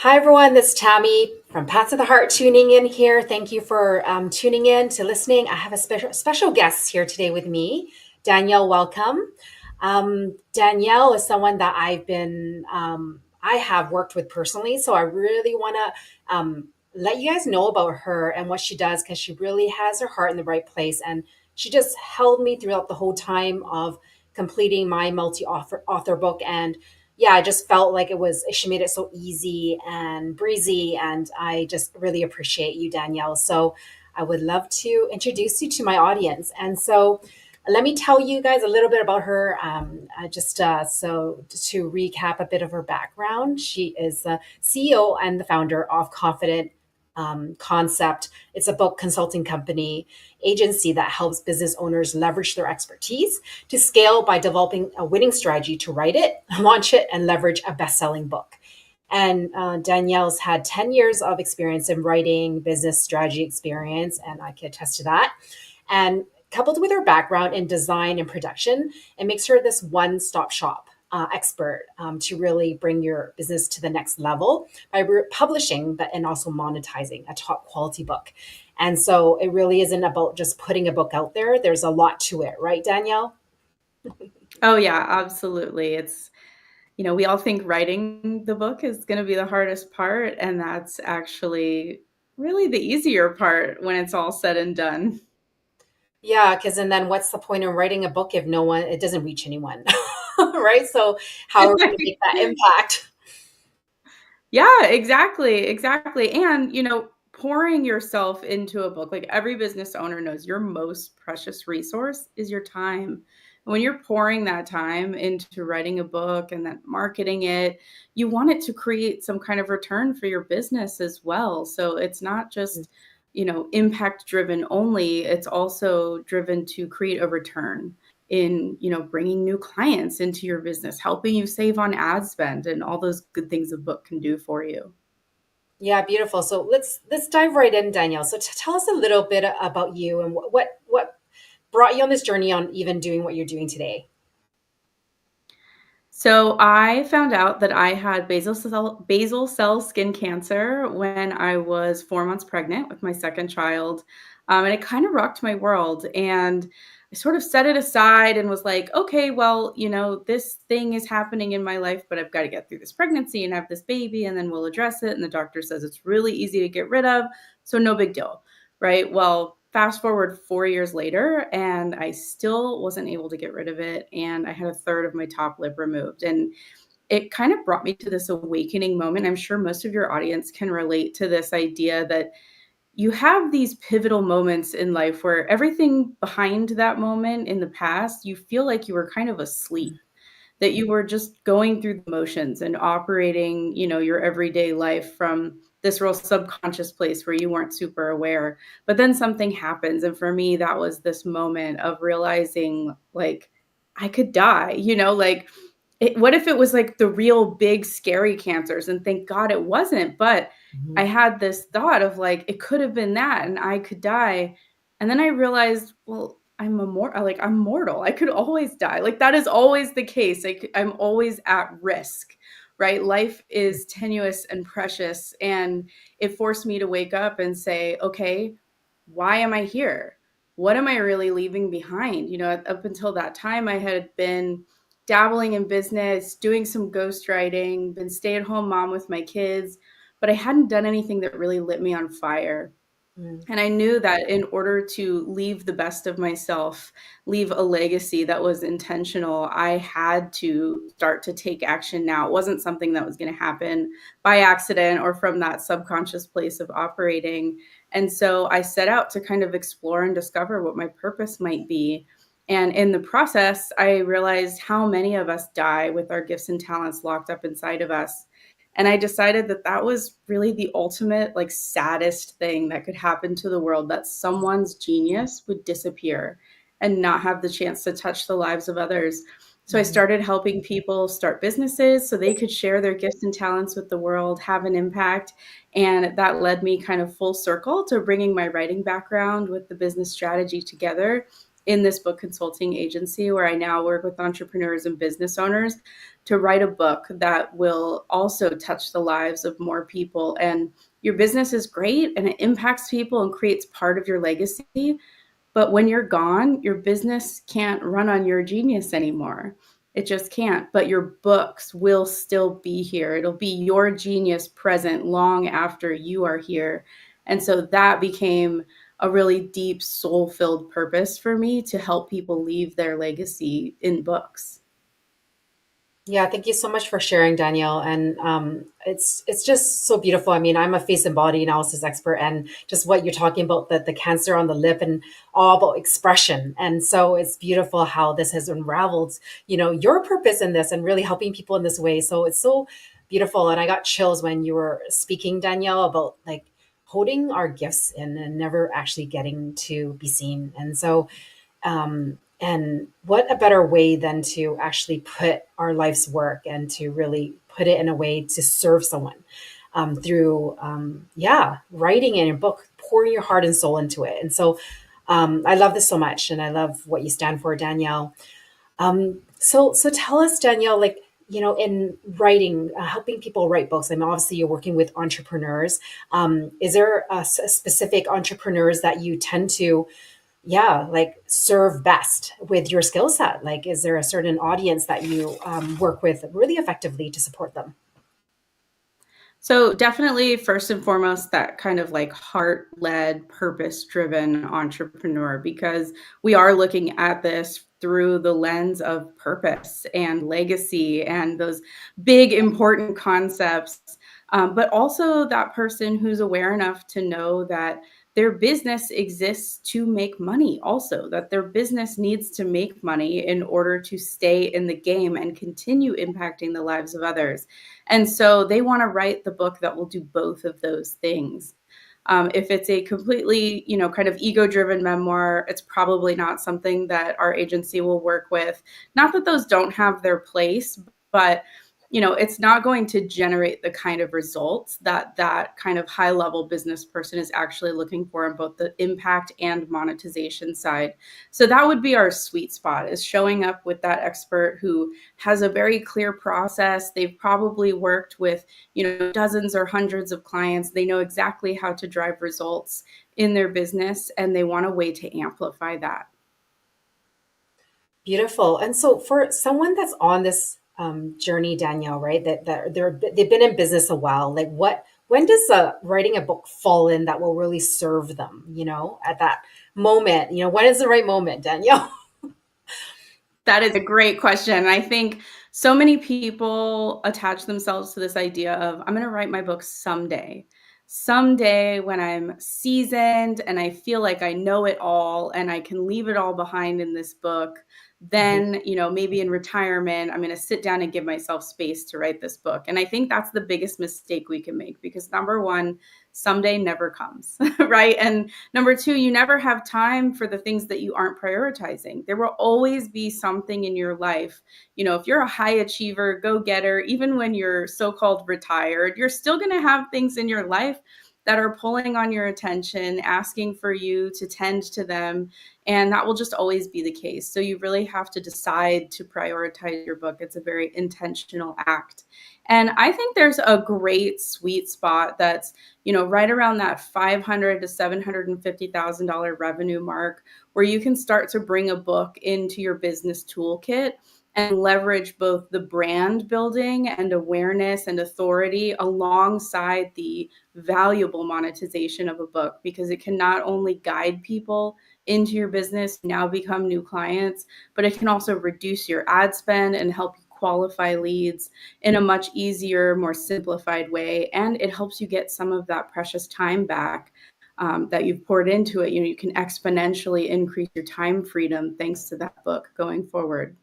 Hi, everyone. This is Tammy from Paths of the Heart tuning in here. Thank you for tuning in to listening. I have a special guest here today with me, Danielle. Welcome. Danielle is someone that I have worked with personally, so I really want to let you guys know about her and what she does because she really has her heart in the right place, and she just held me throughout the whole time of completing my multi author book. And yeah, I just felt like she made it so easy and breezy. And I just really appreciate you, Danielle. So I would love to introduce you to my audience. And so let me tell you guys a little bit about her. So to recap a bit of her background, she is the CEO and the founder of Confident Concept. It's a book consulting company agency that helps business owners leverage their expertise to scale by developing a winning strategy to write it, launch it, and leverage a best-selling book. And Danielle's had 10 years of experience in writing, business strategy experience, and I can attest to that. And coupled with her background in design and production, it makes her this one-stop shop expert to really bring your business to the next level by publishing, but and also monetizing a top quality book. And so it really isn't about just putting a book out there. There's a lot to it, right, Danielle? Oh yeah, absolutely. We all think writing the book is going to be the hardest part, and that's actually really the easier part when it's all said and done. Yeah, because and then what's the point of writing a book if it doesn't reach anyone, right? So how are we going to make that impact? Yeah, exactly, exactly. And, pouring yourself into a book, like every business owner knows your most precious resource is your time. When you're pouring that time into writing a book and then marketing it, you want it to create some kind of return for your business as well. So it's not just, impact driven only, it's also driven to create a return in bringing new clients into your business, helping you save on ad spend and all those good things a book can do for you. Yeah, beautiful. So let's dive right in, Danielle. So tell us a little bit about you and what brought you on this journey on even doing what you're doing today. So I found out that I had basal cell skin cancer when I was 4 months pregnant with my second child. And it kind of rocked my world. And I sort of set it aside and was like, okay, well, this thing is happening in my life, but I've got to get through this pregnancy and have this baby, and then we'll address it. And the doctor says it's really easy to get rid of. So no big deal. Right. Well, fast forward 4 years later, and I still wasn't able to get rid of it. And I had a third of my top lip removed. And it kind of brought me to this awakening moment. I'm sure most of your audience can relate to this idea that you have these pivotal moments in life where everything behind that moment in the past, you feel like you were kind of asleep, that you were just going through the motions and operating, your everyday life from this real subconscious place where you weren't super aware. But then something happens. And for me, that was this moment of realizing like I could die, like what if it was like the real big scary cancers? And thank God it wasn't. But I Mhm. had this thought of like, it could have been that and I could die. And then I realized, well, I'm mortal. I could always die. Like that is always the case. Like I'm always at risk, right? Life is tenuous and precious. And it forced me to wake up and say, okay, why am I here? What am I really leaving behind? Up until that time, I had been dabbling in business, doing some ghostwriting, been stay-at-home mom with my kids, but I hadn't done anything that really lit me on fire. Mm. And I knew that in order to leave the best of myself, leave a legacy that was intentional, I had to start to take action now. It wasn't something that was going to happen by accident or from that subconscious place of operating. And so I set out to kind of explore and discover what my purpose might be. And in the process, I realized how many of us die with our gifts and talents locked up inside of us. And I decided that that was really the ultimate, like, saddest thing that could happen to the world, that someone's genius would disappear and not have the chance to touch the lives of others. So I Mhm. started helping people start businesses so they could share their gifts and talents with the world, have an impact. And that led me kind of full circle to bringing my writing background with the business strategy together in this book consulting agency where I now work with entrepreneurs and business owners to write a book that will also touch the lives of more people. And your business is great and it impacts people and creates part of your legacy. But when you're gone, your business can't run on your genius anymore. It just can't. But your books will still be here. It'll be your genius present long after you are here. And so that became a really deep, soul filled purpose for me to help people leave their legacy in books. Yeah, thank you so much for sharing, Danielle. And it's just so beautiful. I mean, I'm a face and body analysis expert, and just what you're talking about, the cancer on the lip, and all about expression. And so it's beautiful how this has unraveled, your purpose in this, and really helping people in this way. So it's so beautiful. And I got chills when you were speaking, Danielle, about like holding our gifts in and never actually getting to be seen. And so and what a better way than to actually put our life's work and to really put it in a way to serve someone through, yeah, writing in a book, pouring your heart and soul into it. And so I love this so much. And I love what you stand for, Danielle. So tell us, Danielle, like, in writing, helping people write books. I mean, obviously you're working with entrepreneurs. Is there a specific entrepreneurs that you tend to, yeah, like serve best with your skill set? Like, is there a certain audience that you work with really effectively to support them? So definitely first and foremost, that kind of like heart led, purpose driven entrepreneur, because we are looking at this through the lens of purpose and legacy and those big important concepts. But also that person who's aware enough to know that their business exists to make money, also that their business needs to make money in order to stay in the game and continue impacting the lives of others. And so they want to write the book that will do both of those things. If it's a completely, kind of ego driven memoir, it's probably not something that our agency will work with. Not that those don't have their place, but it's not going to generate the kind of results that that kind of high level business person is actually looking for on both the impact and monetization side. So that would be our sweet spot, is showing up with that expert who has a very clear process. They've probably worked with, dozens or hundreds of clients. They know exactly how to drive results in their business, and they want a way to amplify that. Beautiful. And so for someone that's on this journey, Danielle, right, they've been in business a while, like when does writing a book fall in that will really serve them, at that moment? When is the right moment, Danielle? That is a great question. I think so many people attach themselves to this idea of, I'm going to write my book someday. Someday when I'm seasoned and I feel like I know it all and I can leave it all behind in this book, then, maybe in retirement, I'm going to sit down and give myself space to write this book. And I think that's the biggest mistake we can make, because number one, someday never comes, right? And number two, you never have time for the things that you aren't prioritizing. There will always be something in your life. If you're a high achiever, go getter, even when you're so called retired, you're still going to have things in your life that are pulling on your attention, asking for you to tend to them. And that will just always be the case. So you really have to decide to prioritize your book. It's a very intentional act. And I think there's a great sweet spot that's, right around that $500,000 to $750,000 revenue mark, where you can start to bring a book into your business toolkit and leverage both the brand building and awareness and authority alongside the valuable monetization of a book, because it can not only guide people into your business, now become new clients, but it can also reduce your ad spend and help you qualify leads in a much easier, more simplified way. And it helps you get some of that precious time back that you've poured into it. You can exponentially increase your time freedom thanks to that book going forward.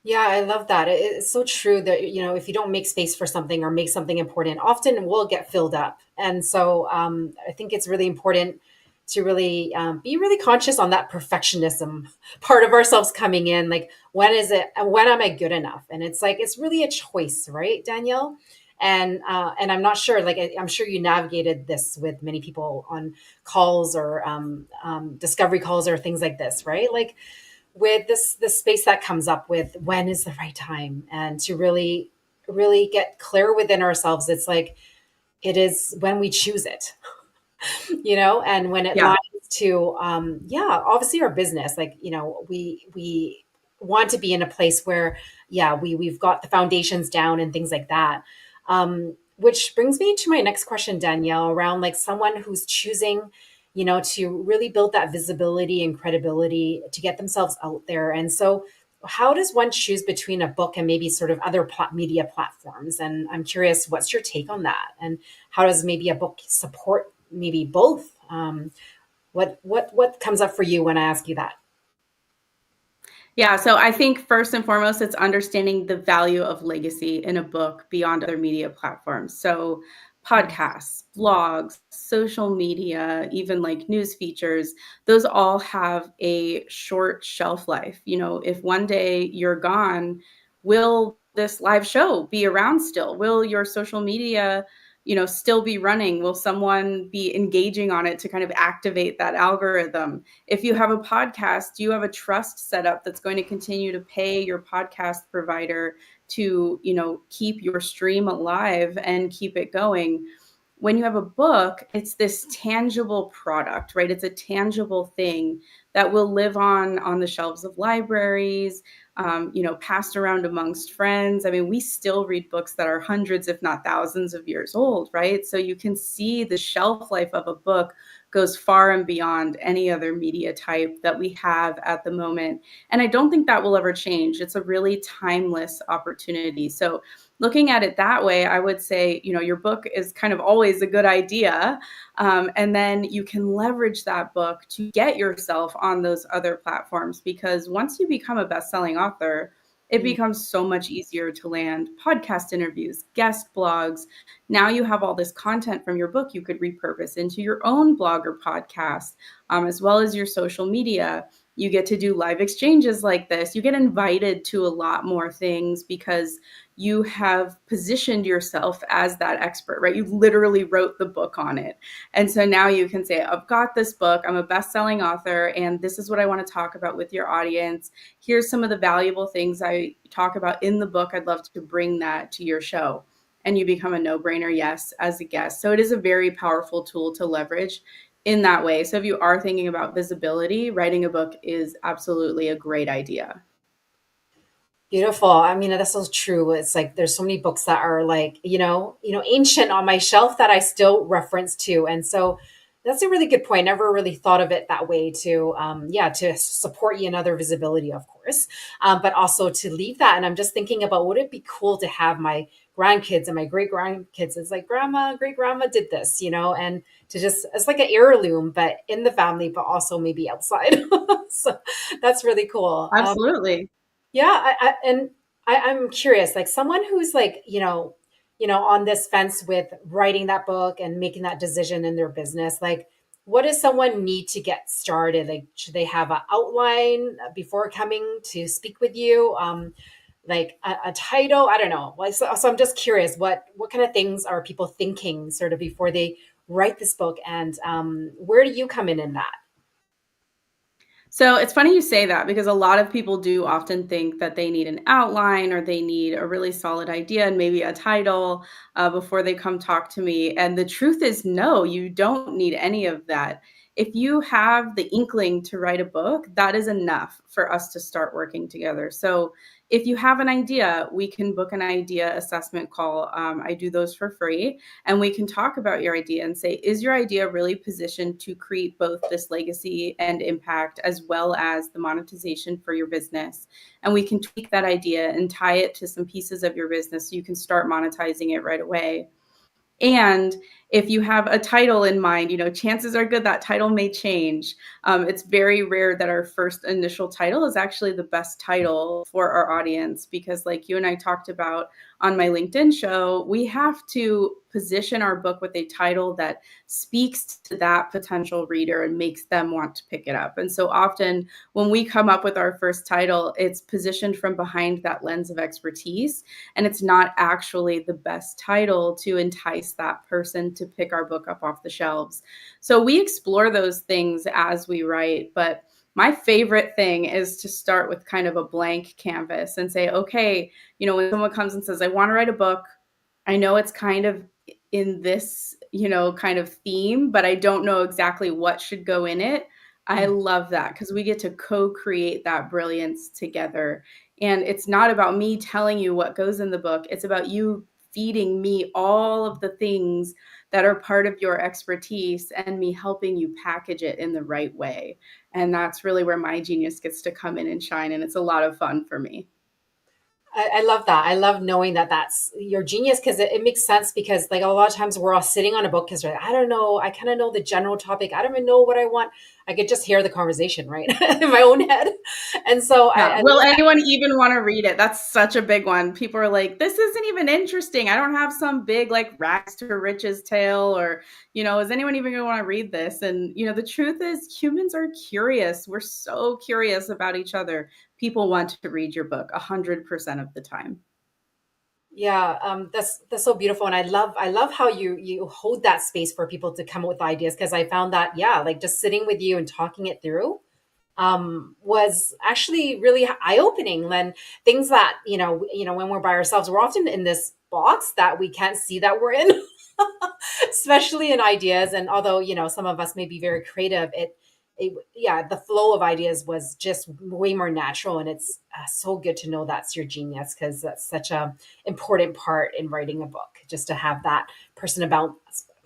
Yeah, I love that. It's so true that, if you don't make space for something or make something important, often will get filled up. And so I think it's really important to really be really conscious on that perfectionism part of ourselves coming in. Like, when is it, when am I good enough? And it's like, it's really a choice, right, Danielle? And I'm not sure, like I'm sure you navigated this with many people on calls or discovery calls or things like this, right? Like with this space that comes up with when is the right time, and to really get clear within ourselves. It's like it is when we choose it, and when it Yeah. lies to yeah, obviously our business, like we want to be in a place where yeah, we've got the foundations down and things like that. Which brings me to my next question, Danielle, around like someone who's choosing to really build that visibility and credibility to get themselves out there. And so how does one choose between a book and maybe sort of other media platforms? And I'm curious, what's your take on that? And how does maybe a book support maybe both? What comes up for you when I ask you that? Yeah, so I think first and foremost, it's understanding the value of legacy in a book beyond other media platforms. So, podcasts, blogs, social media, even like news features, those all have a short shelf life. If one day you're gone, will this live show be around still? Will your social media still be running? Will someone be engaging on it to kind of activate that algorithm? If you have a podcast, you have a trust set up that's going to continue to pay your podcast provider to, keep your stream alive and keep it going. When you have a book, it's this tangible product, right? It's a tangible thing that will live on the shelves of libraries, passed around amongst friends. I mean, we still read books that are hundreds, if not thousands of years old, right? So you can see the shelf life of a book goes far and beyond any other media type that we have at the moment. And I don't think that will ever change. It's a really timeless opportunity. So looking at it that way, I would say, your book is kind of always a good idea. And then you can leverage that book to get yourself on those other platforms, because once you become a best-selling author, it Mm. becomes so much easier to land podcast interviews, guest blogs. Now you have all this content from your book you could repurpose into your own blog or podcast, as well as your social media. You get to do live exchanges like this. You get invited to a lot more things because you have positioned yourself as that expert, right? You literally wrote the book on it. And so now you can say, I've got this book, I'm a best-selling author, and this is what I want to talk about with your audience. Here's some of the valuable things I talk about in the book. I'd love to bring that to your show. And you become a no-brainer yes as a guest. So it is a very powerful tool to leverage in that way. So if you are thinking about visibility, writing a book is absolutely a great idea. Beautiful. I mean, that's so true. It's like there's so many books that are like, ancient on my shelf that I still reference to. And so that's a really good point. Never really thought of it that way to yeah, to support you in other visibility, of course. But also to leave that. And I'm just thinking about, would it be cool to have my grandkids and my great grandkids? It's like grandma, great grandma did this, and to just, it's like an heirloom, but in the family, but also maybe outside. So that's really cool. Absolutely. Yeah, I'm curious, like someone who's like, on this fence with writing that book and making that decision in their business, like what does someone need to get started? Like, should they have an outline before coming to speak with you? Like a title? I don't know. Like, so I'm just curious, what kind of things are people thinking sort of before they write this book, and where do you come in that? So it's funny you say that, because a lot of people do often think that they need an outline or they need a really solid idea and maybe a title before they come talk to me. And the truth is, no, you don't need any of that. If you have the inkling to write a book, that is enough for us to start working together. So if you have an idea, we can book an idea assessment call. I do those for free. And we can talk about your idea and say, is your idea really positioned to create both this legacy and impact, as well as the monetization for your business? And we can tweak that idea and tie it to some pieces of your business so you can start monetizing it right away. And if you have a title in mind, chances are good that title may change. It's very rare that our first initial title is actually the best title for our audience, because like you and I talked about on my LinkedIn show, we have to position our book with a title that speaks to that potential reader and makes them want to pick it up. And so often when we come up with our first title, it's positioned from behind that lens of expertise, and it's not actually the best title to entice that person to pick our book up off the shelves. So we explore those things as we write, but my favorite thing is to start with kind of a blank canvas and say, okay, when someone comes and says, I want to write a book, I know it's kind of in this, kind of theme, but I don't know exactly what should go in it. I love that because we get to co-create that brilliance together. And it's not about me telling you what goes in the book. It's about you feeding me all of the things that are part of your expertise and me helping you package it in the right way. And that's really where my genius gets to come in and shine. And it's a lot of fun for me. I love that. I love knowing that that's your genius because it makes sense because like a lot of times we're all sitting on a book because I don't know, I kind of know the general topic. I don't even know what I want. I could just hear the conversation, right? In my own head. And so Yeah. I Will love anyone even want to read it? That's such a big one. People are like, this isn't even interesting. I don't have some big like rags to riches tale, or, is anyone even going to want to read this? And, the truth is humans are curious. We're so curious about each other. People want to read your book 100% of the time. yeah, that's so beautiful, and I love how you hold that space for people to come up with ideas because I found that yeah, like just sitting with you and talking it through was actually really eye opening. When things that when we're by ourselves, we're often in this box that we can't see that we're in, especially in ideas. And although some of us may be very creative, yeah, the flow of ideas was just way more natural, and it's so good to know that's your genius because that's such a important part in writing a book, just to have that person to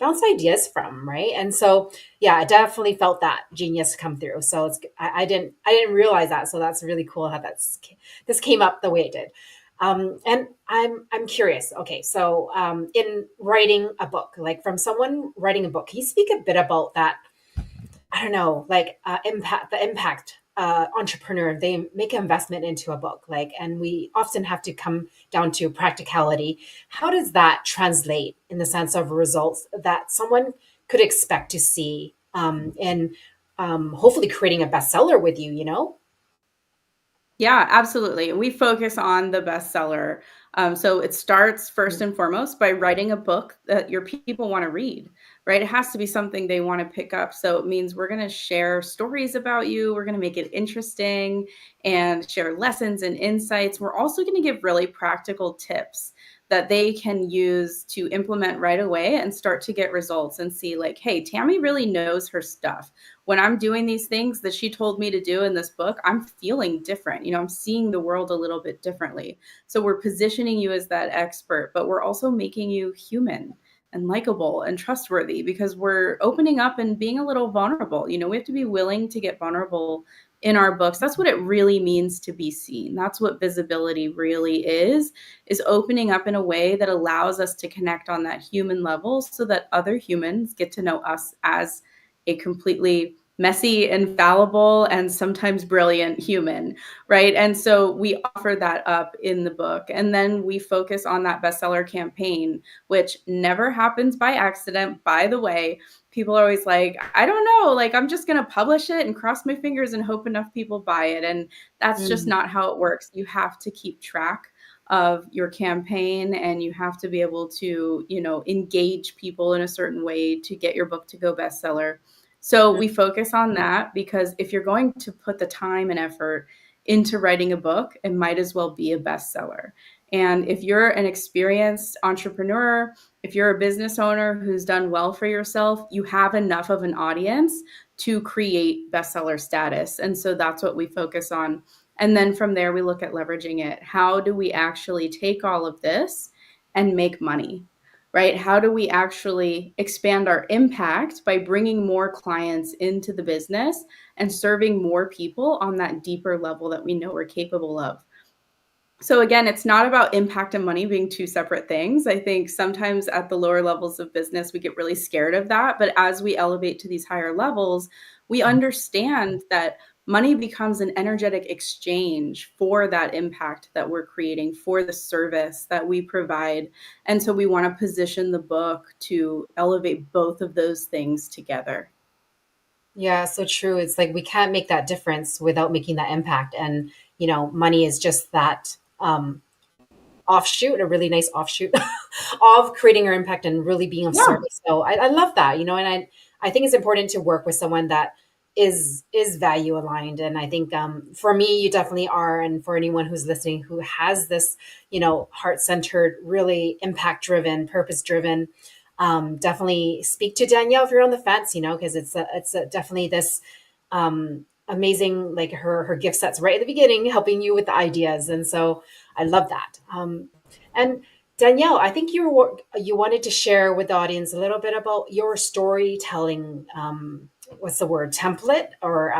bounce ideas from, right? And so yeah, I definitely felt that genius come through. So I didn't realize that. So that's really cool how this came up the way it did. And I'm curious. Okay, so in writing a book, like from someone writing a book, can you speak a bit about that? I don't know, like the impact entrepreneur, they make an investment into a book, like, and we often have to come down to practicality. How does that translate in the sense of results that someone could expect to see in hopefully creating a bestseller with you, you know? Yeah, absolutely. We focus on the bestseller. So it starts first and foremost by writing a book that your people want to read, right? It has to be something they want to pick up. So it means we're going to share stories about you. We're going to make it interesting and share lessons and insights. We're also going to give really practical tips that they can use to implement right away and start to get results and see like, hey, Tammy really knows her stuff. When I'm doing these things that she told me to do in this book, I'm feeling different. I'm seeing the world a little bit differently. So we're positioning you as that expert, but we're also making you human and likable and trustworthy because we're opening up and being a little vulnerable. We have to be willing to get vulnerable in our books. That's what it really means to be seen. That's what visibility really is opening up in a way that allows us to connect on that human level so that other humans get to know us as a completely messy and fallible and sometimes brilliant human, right? And so we offer that up in the book. And then we focus on that bestseller campaign, which never happens by accident. By the way, people are always like, I don't know, like I'm just going to publish it and cross my fingers and hope enough people buy it. And that's just Mm, not how it works. You have to keep track of your campaign and you have to be able to, engage people in a certain way to get your book to go bestseller. So we focus on that because if you're going to put the time and effort into writing a book, it might as well be a bestseller. And if you're an experienced entrepreneur, if you're a business owner who's done well for yourself, you have enough of an audience to create bestseller status. And so that's what we focus on. And then from there, we look at leveraging it. How do we actually take all of this and make money? Right? How do we actually expand our impact by bringing more clients into the business and serving more people on that deeper level that we know we're capable of? So again, it's not about impact and money being two separate things. I think sometimes at the lower levels of business, we get really scared of that. But as we elevate to these higher levels, we understand that money becomes an energetic exchange for that impact that we're creating, for the service that we provide. And so we want to position the book to elevate both of those things together. Yeah, so true. It's like we can't make that difference without making that impact. And, money is just that offshoot, a really nice offshoot of creating your impact and really being of Yeah. service. So I love that, and I think it's important to work with someone that is value aligned. And I think for me, you definitely are. And for anyone who's listening who has this, heart centered, really impact driven, purpose driven, definitely speak to Danielle if you're on the fence, because definitely this amazing, like her gift sets right at the beginning, helping you with the ideas. And so I love that. And Danielle, I think you wanted to share with the audience a little bit about your storytelling. What's the word? Template or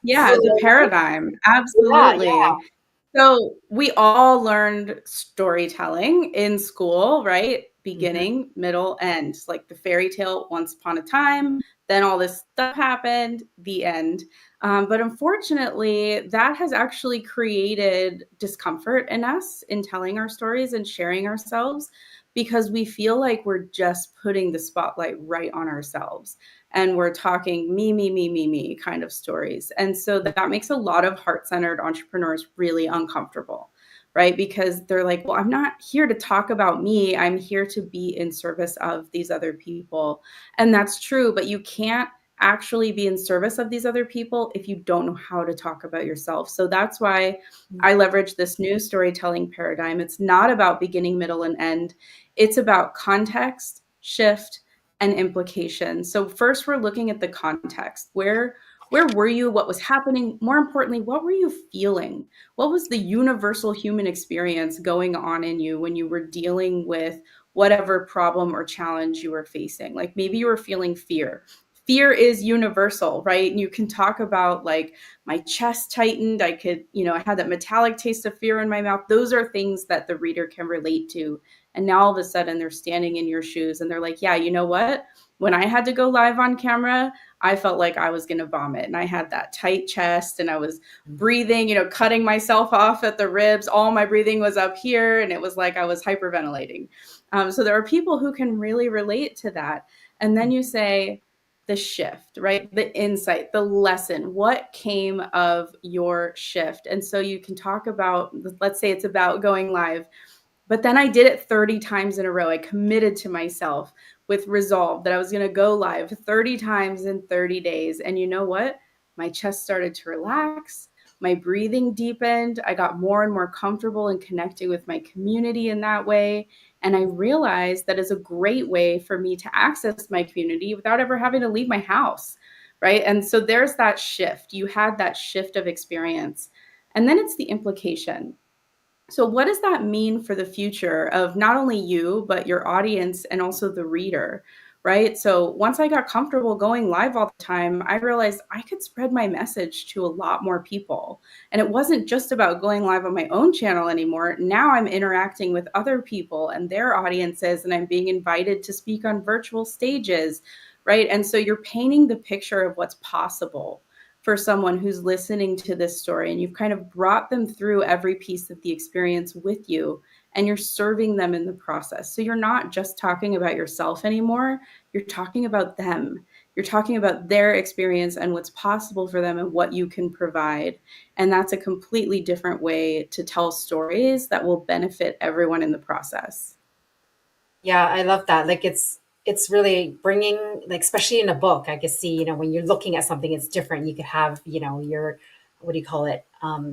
Yeah, the flow? paradigm. Yeah, yeah. Absolutely. So we all learned storytelling in school, right? Mhm. Beginning, middle, end. Like the fairy tale, once upon a time, then all this stuff happened, the end. But unfortunately, that has actually created discomfort in us in telling our stories and sharing ourselves because we feel like we're just putting the spotlight right on ourselves and we're talking me kind of stories. And so that makes a lot of heart centered entrepreneurs really uncomfortable, right? Because they're like, well, I'm not here to talk about me. I'm here to be in service of these other people. And that's true, but you can't actually be in service of these other people if you don't know how to talk about yourself. So that's why I leverage this new storytelling paradigm. It's not about beginning, middle, and end. It's about context, shift, and implication. So first we're looking at the context. Where were you? What was happening? More importantly, what were you feeling? What was the universal human experience going on in you when you were dealing with whatever problem or challenge you were facing? Like maybe you were feeling fear. Fear is universal, right? And you can talk about like my chest tightened. I had that metallic taste of fear in my mouth. Those are things that the reader can relate to. And now all of a sudden they're standing in your shoes and they're like, yeah, you know what? When I had to go live on camera, I felt like I was going to vomit. And I had that tight chest and I was breathing, cutting myself off at the ribs. All my breathing was up here. And it was like I was hyperventilating. So there are people who can really relate to that. And then you say, the shift, right? The insight, the lesson, what came of your shift. And so you can talk about, let's say it's about going live. But then I did it 30 times in a row. I committed to myself with resolve that I was going to go live 30 times in 30 days. And you know what? My chest started to relax. My breathing deepened. I got more and more comfortable in connecting with my community in that way. And I realized that is a great way for me to access my community without ever having to leave my house. Right. And so there's that shift. You had that shift of experience. And then it's the implication. So, what does that mean for the future of not only you, but your audience and also the reader, right? So, once I got comfortable going live all the time, I realized I could spread my message to a lot more people. And it wasn't just about going live on my own channel anymore. Now I'm interacting with other people and their audiences, and I'm being invited to speak on virtual stages, right? And so, you're painting the picture of what's possible for someone who's listening to this story and you've kind of brought them through every piece of the experience with you and you're serving them in the process. So you're not just talking about yourself anymore, you're talking about them. You're talking about their experience and what's possible for them and what you can provide. And that's a completely different way to tell stories that will benefit everyone in the process. Yeah, I love that. Like it's really bringing, like, especially in a book, I can see, when you're looking at something, it's different. You could have, your, what do you call it?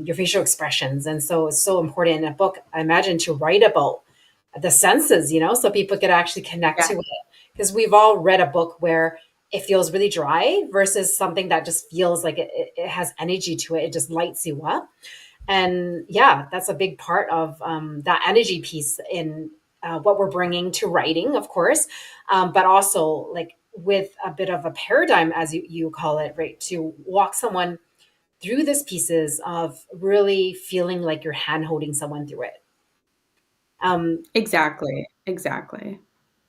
Your facial expressions. And so it's so important in a book, I imagine, to write about the senses, so people could actually connect Yeah. to it. Because we've all read a book where it feels really dry versus something that just feels like it has energy to it. It just lights you up. And yeah, that's a big part of that energy piece in what we're bringing to writing, of course, but also like with a bit of a paradigm, as you call it, right? To walk someone through this pieces of really feeling like you're hand holding someone through it. Um, Exactly, exactly.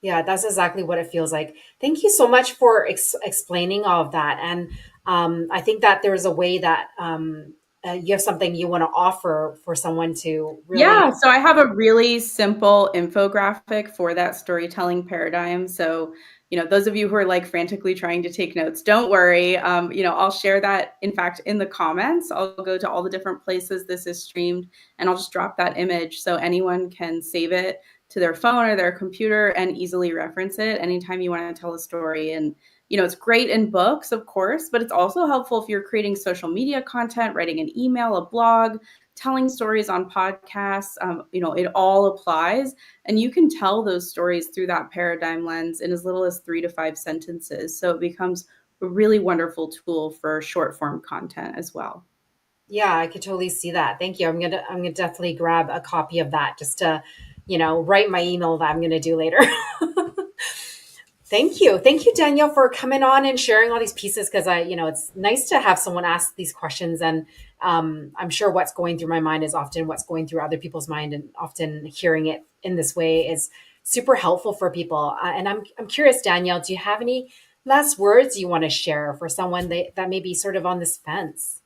yeah, that's exactly what it feels like. Thank you so much for explaining all of that. And I think that there's a way that you have something you want to offer for someone to really. Yeah, so I have a really simple infographic for that storytelling paradigm. So, those of you who are like frantically trying to take notes, don't worry. I'll share that, in fact, in the comments. I'll go to all the different places this is streamed and I'll just drop that image so anyone can save it to their phone or their computer and easily reference it anytime you want to tell a story. And, it's great in books, of course, but it's also helpful if you're creating social media content, writing an email, a blog, telling stories on podcasts. It all applies. And you can tell those stories through that paradigm lens in as little as 3 to 5 sentences. So it becomes a really wonderful tool for short form content as well. Yeah, I could totally see that. Thank you. I'm gonna definitely grab a copy of that just to, write my email that I'm gonna do later. Thank you. Thank you, Danielle, for coming on and sharing all these pieces because it's nice to have someone ask these questions. And I'm sure what's going through my mind is often what's going through other people's mind. And often hearing it in this way is super helpful for people. And I'm curious, Danielle, do you have any last words you want to share for someone that may be sort of on this fence?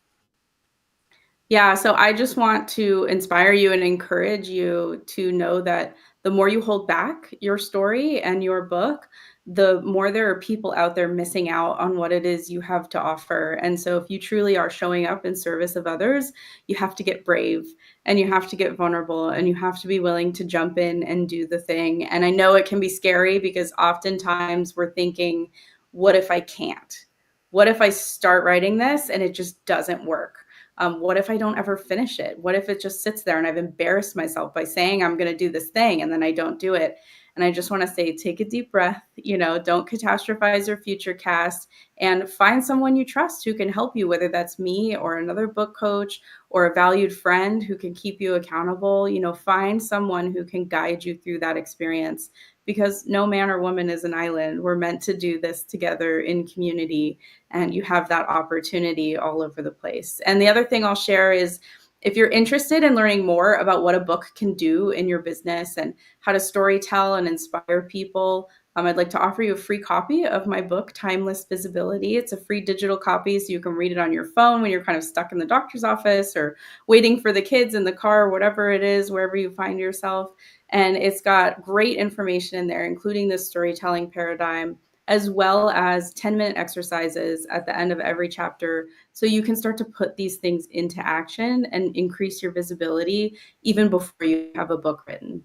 Yeah, so I just want to inspire you and encourage you to know that the more you hold back your story and your book, the more there are people out there missing out on what it is you have to offer. And so, if you truly are showing up in service of others, you have to get brave and you have to get vulnerable and you have to be willing to jump in and do the thing. And I know it can be scary because oftentimes we're thinking, what if I can't? What if I start writing this and it just doesn't work? What if I don't ever finish it? What if it just sits there and I've embarrassed myself by saying I'm going to do this thing and then I don't do it? And I just want to say, take a deep breath, don't catastrophize your future cast and find someone you trust who can help you, whether that's me or another book coach or a valued friend who can keep you accountable. Find someone who can guide you through that experience because no man or woman is an island. We're meant to do this together in community, and you have that opportunity all over the place. And the other thing I'll share is if you're interested in learning more about what a book can do in your business and how to story tell and inspire people, I'd like to offer you a free copy of my book, Timeless Visibility. It's a free digital copy, so you can read it on your phone when you're kind of stuck in the doctor's office or waiting for the kids in the car, whatever it is, wherever you find yourself. And it's got great information in there, including the storytelling paradigm, as well as 10-minute exercises at the end of every chapter. So you can start to put these things into action and increase your visibility even before you have a book written.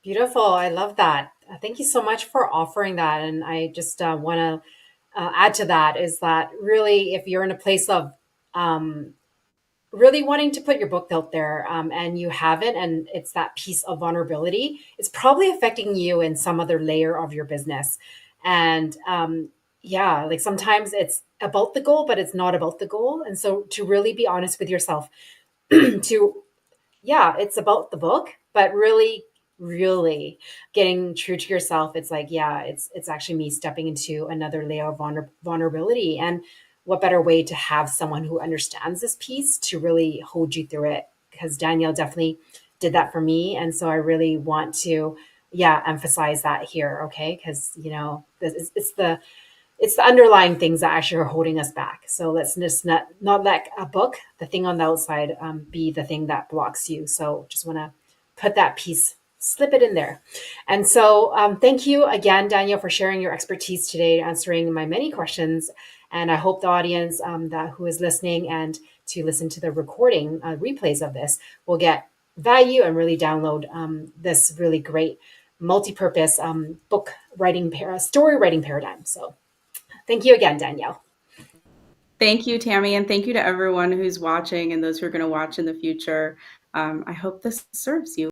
Beautiful. I love that. Thank you so much for offering that. And I just want to add to that is that really, if you're in a place of um, really wanting to put your book out there and you haven't, and it's that piece of vulnerability, it's probably affecting you in some other layer of your business. And yeah, like sometimes it's about the goal, but it's not about the goal. And so to really be honest with yourself, to yeah, it's about the book, but really, really getting true to yourself. It's like, yeah, it's actually me stepping into another layer of vulnerability. And what better way to have someone who understands this piece to really hold you through it? Because Danielle definitely did that for me. And so I really want to, yeah, emphasize that here. Okay. Because, it's the underlying things that actually are holding us back. So let's just not let a book, the thing on the outside, be the thing that blocks you. So just want to put that piece, slip it in there. And so thank you again, Danielle, for sharing your expertise today, answering my many questions. And I hope the audience that who is listening and to listen to the recording replays of this will get value and really download this really great multi-purpose book writing, story writing paradigm. So thank you again, Danielle. Thank you, Tammy, and thank you to everyone who's watching and those who are going to watch in the future. I hope this serves you.